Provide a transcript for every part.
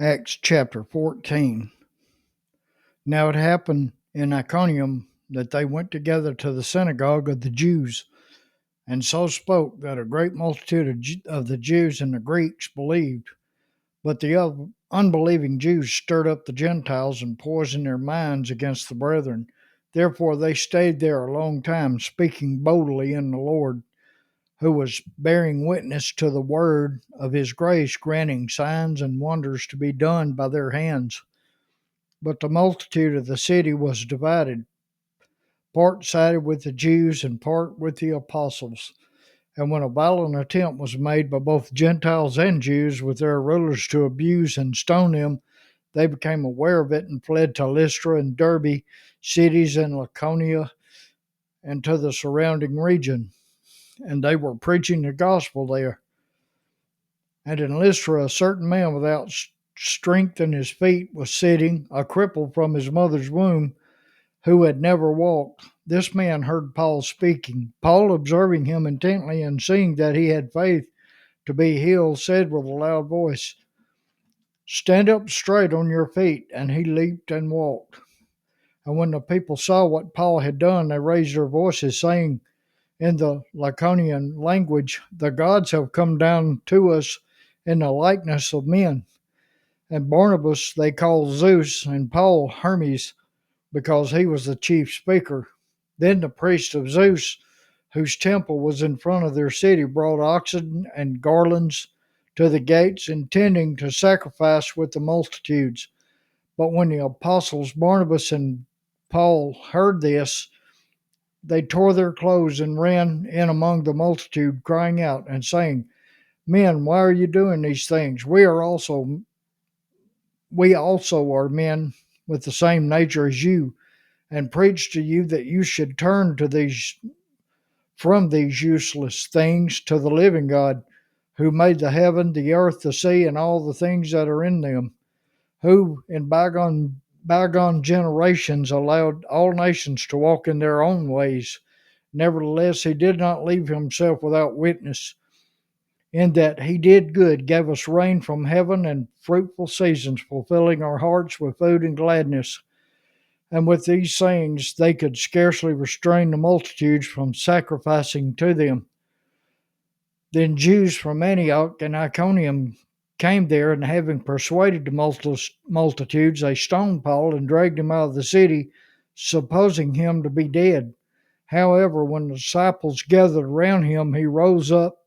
Acts chapter 14. Now it happened in Iconium that they went together to the synagogue of the Jews, and so spoke that a great multitude of the Jews and the Greeks believed. But the unbelieving Jews stirred up the Gentiles and poisoned their minds against the brethren. Therefore they stayed there a long time, speaking boldly in the Lord, who was bearing witness to the word of his grace, granting signs and wonders to be done by their hands. But the multitude of the city was divided. Part sided with the Jews and part with the apostles. And when a violent attempt was made by both Gentiles and Jews with their rulers to abuse and stone them, they became aware of it and fled to Lystra and Derbe, cities in Lycaonia, and to the surrounding region. And they were preaching the gospel there. And in Lystra, a certain man without strength in his feet was sitting, a cripple from his mother's womb, who had never walked. This man heard Paul speaking. Paul, observing him intently and seeing that he had faith to be healed, said with a loud voice, "Stand up straight on your feet." And he leaped and walked. And when the people saw what Paul had done, they raised their voices, saying in the Lycaonian language, "The gods have come down to us in the likeness of men." And Barnabas they called Zeus, and Paul Hermes, because he was the chief speaker. Then the priests of Zeus, whose temple was in front of their city, brought oxen and garlands to the gates, intending to sacrifice with the multitudes. But when the apostles Barnabas and Paul heard this, they tore their clothes and ran in among the multitude, crying out and saying, "Men, why are you doing these things? We also are men with the same nature as you, and preach to you that you should turn from these useless things to the living God, who made the heaven, the earth, the sea, and all the things that are in them, who in bygone generations allowed all nations to walk in their own ways. Nevertheless, he did not leave himself without witness, in that he did good, gave us rain from heaven and fruitful seasons, fulfilling our hearts with food and gladness." And with these sayings, they could scarcely restrain the multitudes from sacrificing to them. Then Jews from Antioch and Iconium came there, and having persuaded the multitudes, they stoned Paul and dragged him out of the city, supposing him to be dead. However, when the disciples gathered around him, he rose up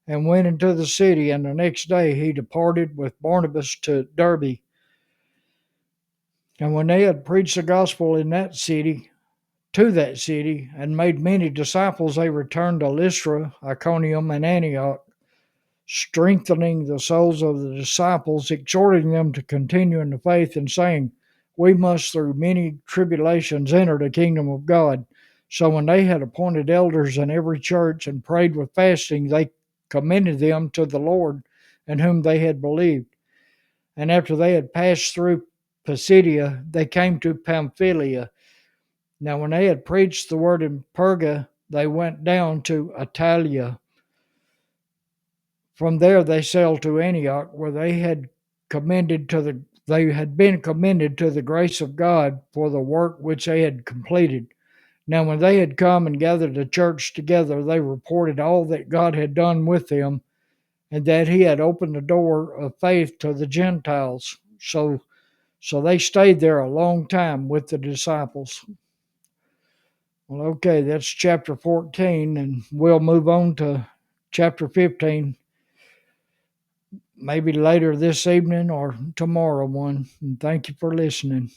and went into the city, and the next day he departed with Barnabas to Derbe. And when they had preached the gospel to that city, and made many disciples, they returned to Lystra, Iconium, and Antioch, strengthening the souls of the disciples, exhorting them to continue in the faith, and saying, "We must through many tribulations enter the kingdom of God." So when they had appointed elders in every church and prayed with fasting, they commended them to the Lord, in whom they had believed. And after they had passed through Pisidia, they came to Pamphylia. Now when they had preached the word in Perga, they went down to Attalia. From there they sailed to Antioch, where they had been commended to the grace of God for the work which they had completed. Now when they had come and gathered the church together, they reported all that God had done with them, and that he had opened the door of faith to the Gentiles. So they stayed there a long time with the disciples. Well, okay, that's chapter 14, and we'll move on to chapter 15 maybe later this evening or tomorrow one. And thank you for listening.